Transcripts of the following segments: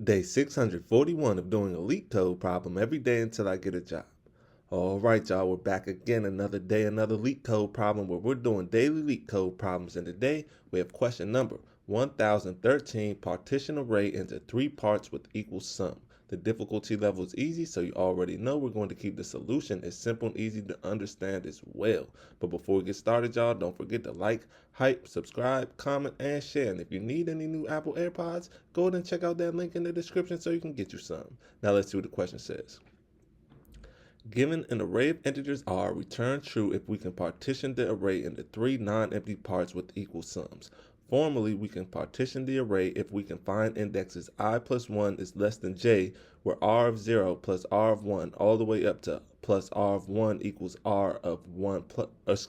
Day 641 of doing a LeetCode problem every day until I get a job. All right, y'all, we're back again. Another day, another LeetCode problem where we're doing daily LeetCode problems. And today we have question number 1013, partition array into 3 parts with equal sum. The difficulty level is easy, so you already know we're going to keep the solution as simple and easy to understand as well. But before we get started, y'all, don't forget to like, hype, subscribe, comment, and share. And if you need any new Apple AirPods, go ahead and check out that link in the description so you can get you some. Now let's see what the question says. Given an array of integers R, return true if we can partition the array into 3 non-empty parts with equal sums. Formally, we can partition the array if we can find indexes I plus 1 is less than j, where R of 0 plus R of 1 all the way up to plus R of 1 equals R of 1 plus,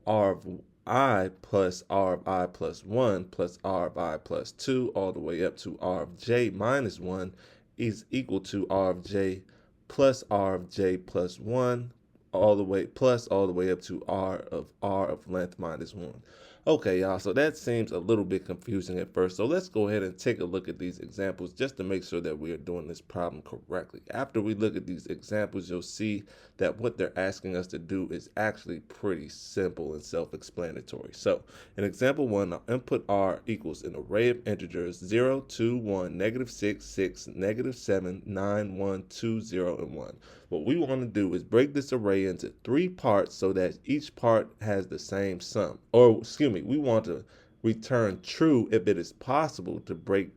R of I plus R of I plus 1 plus R of I plus 2 all the way up to R of j minus 1 is equal to R of j plus R of j plus 1 all the way up to R of length minus 1. Okay, y'all, so that seems a little bit confusing at first. So let's go ahead and take a look at these examples just to make sure that we are doing this problem correctly. After we look at these examples, you'll see that what they're asking us to do is actually pretty simple and self-explanatory. So in example 1, our input R equals an array of integers 0, 2, 1, -6, 6, -7, 9, 1, 2, 0, and 1. What we want to do is break this array into 3 parts so that each part has the same sum. Or, excuse me, we want to return true if it is possible to break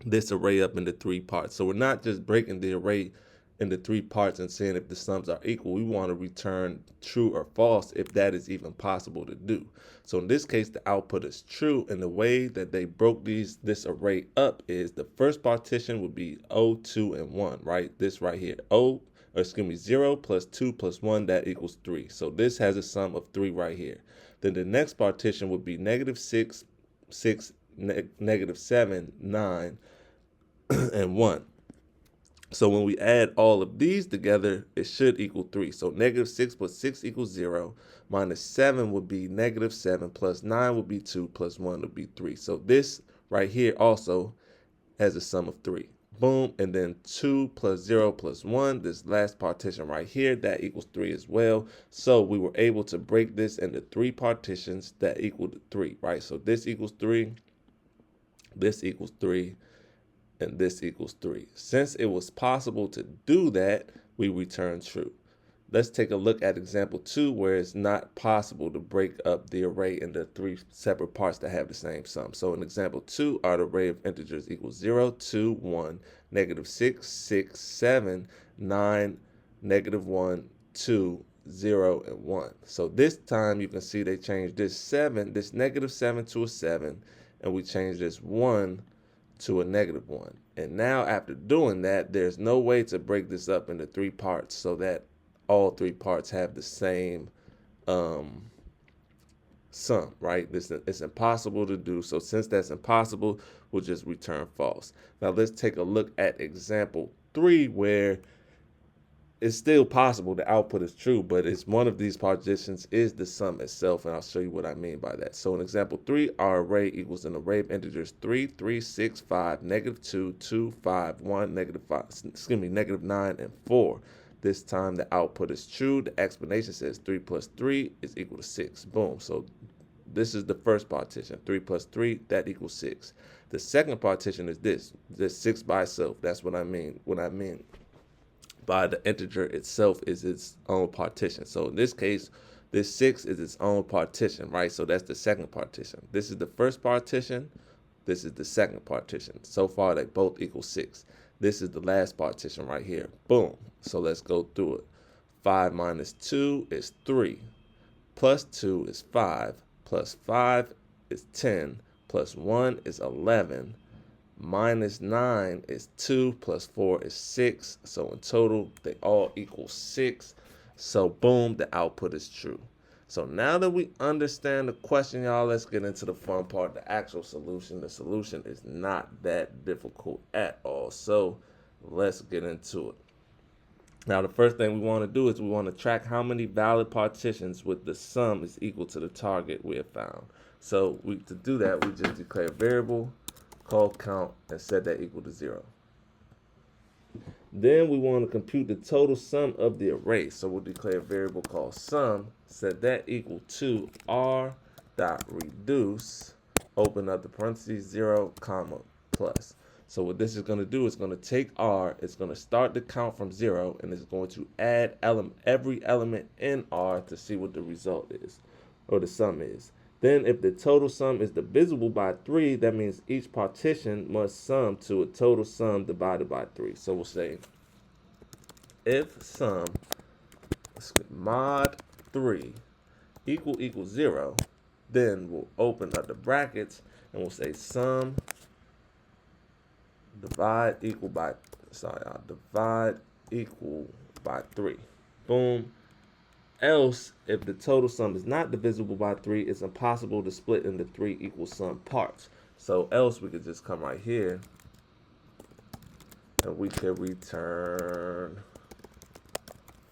this array up into 3 parts. So we're not just breaking the array into 3 parts and seeing if the sums are equal. We want to return true or false if that is even possible to do. So in this case, the output is true, and the way that they broke this array up is the first partition would be 0, 2, and 1, right? This right here, 0 plus 2 plus 1, that equals 3. So this has a sum of 3 right here. Then the next partition would be -6, 6, -7, 9, and 1. So when we add all of these together, it should equal 3. So -6 plus 6 equals 0. Minus 7 would be -7 plus 9 would be 2 plus 1 would be 3. So this right here also has a sum of 3. Boom. And then 2 plus 0 plus 1, this last partition right here, that equals 3 as well. So we were able to break this into 3 partitions that equaled 3, right? So this equals 3, this equals 3, and this equals 3. Since it was possible to do that, we return true. Let's take a look at example 2, where it's not possible to break up the array into 3 separate parts that have the same sum. So in example 2, our array of integers equals 0, 2, 1, -6, 6, 7, 9, -1, 2, 0, and 1. So this time you can see they changed this -7 to a 7, and we changed this 1 to a -1. And now after doing that, there's no way to break this up into 3 parts so that all 3 parts have the same sum, right? It's impossible to do. So since that's impossible, we'll just return false. Now let's take a look at example 3, where it's still possible the output is true, but it's one of these partitions is the sum itself, and I'll show you what I mean by that. So in example 3, our array equals an array of integers 3, 3, 6, 5, -2, 2, 5, 1, -9, and 4. This time the output is true. The explanation says 3 plus 3 is equal to 6. Boom. So this is the first partition. 3 plus 3, that equals 6. The second partition is this 6 by itself. That's what I mean. By the integer itself is its own partition. So in this case, this 6 is its own partition, right? So that's the second partition. This is the first partition. This is the second partition. So far, they both equal 6. This is the last partition right here. Boom. So let's go through it. 5 minus 2 is 3. Plus 2 is 5. Plus 5 is 10. Plus 1 is 11. Minus 9 is 2, plus 4 is 6. So in total, they all equal 6. So boom, the output is true. So now that we understand the question, y'all, let's get into the fun part, the actual solution. The solution is not that difficult at all. So let's get into it. Now, the first thing we want to do is we want to track how many valid partitions with the sum is equal to the target we have found. So to do that, we just declare a variable call count, and set that equal to 0. Then we want to compute the total sum of the array. So we'll declare a variable called sum, set that equal to r dot reduce, open up the parentheses, 0, comma, plus. So what this is going to do is going to take r, it's going to start the count from 0, and it's going to add every element in r to see what the result is, or the sum is. Then if the total sum is divisible by 3, that means each partition must sum to a total sum divided by 3. So we'll say if sum mod 3 equals 0, then we'll open up the brackets and we'll say sum divide equal by 3. Boom. Else, if the total sum is not divisible by 3, it's impossible to split into 3 equal sum parts. So else we could just come right here and we could return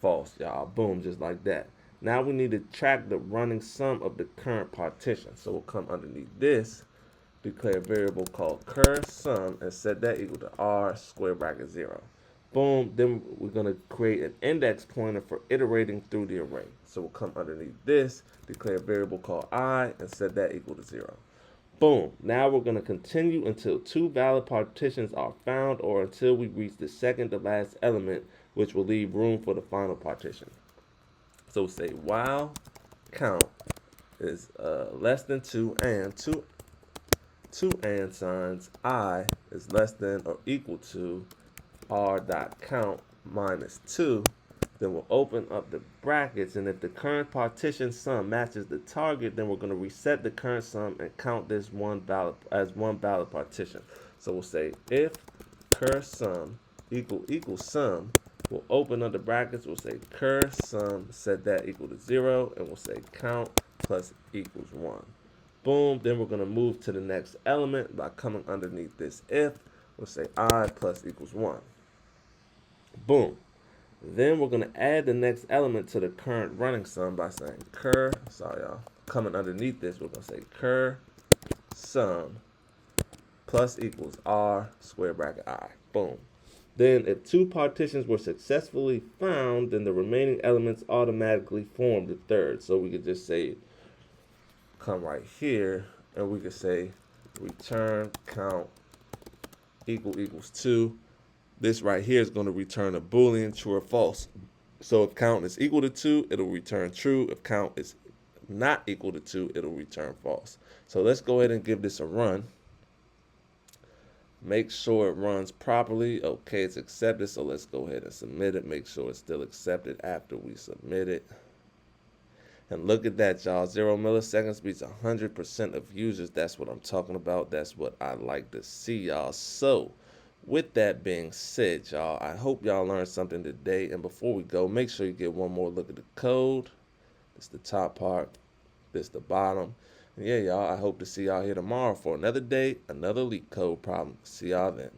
false, y'all. Boom, just like that. Now we need to track the running sum of the current partition. So we'll come underneath this, declare a variable called cur sum, and set that equal to r square bracket 0. Boom, then we're going to create an index pointer for iterating through the array. So we'll come underneath this, declare a variable called I, and set that equal to 0. Boom, now we're going to continue until 2 valid partitions are found, or until we reach the second to last element, which will leave room for the final partition. So we'll say while count is less than 2 and two and signs, I is less than or equal to r dot count minus 2, then we'll open up the brackets, and if the current partition sum matches the target, then we're going to reset the current sum and count this one valid partition. So we'll say if cur sum equals sum, we'll open up the brackets, we'll say cur sum, set that equal to 0, and we'll say count plus equals 1. Boom, then we're going to move to the next element by coming underneath this if, we'll say I plus equals 1. Boom. Then we're going to add the next element to the current running sum by saying cur, coming underneath this, we're going to say cur sum plus equals r square bracket I. Boom. Then if 2 partitions were successfully found, then the remaining elements automatically form the third. So we could just say, come right here, and we could say return count equals 2. This right here is going to return a Boolean, true or false. So if count is equal to 2, it'll return true. If count is not equal to 2, it'll return false. So let's go ahead and give this a run. Make sure it runs properly. Okay, it's accepted, so let's go ahead and submit it. Make sure it's still accepted after we submit it. And look at that, y'all. 0 milliseconds beats 100% of users. That's what I'm talking about. That's what I like to see, y'all. So with that being said, y'all, I hope y'all learned something today. And before we go, make sure you get one more look at the code. This the top part. This the bottom. And yeah, y'all, I hope to see y'all here tomorrow for another day, another LeetCode problem. See y'all then.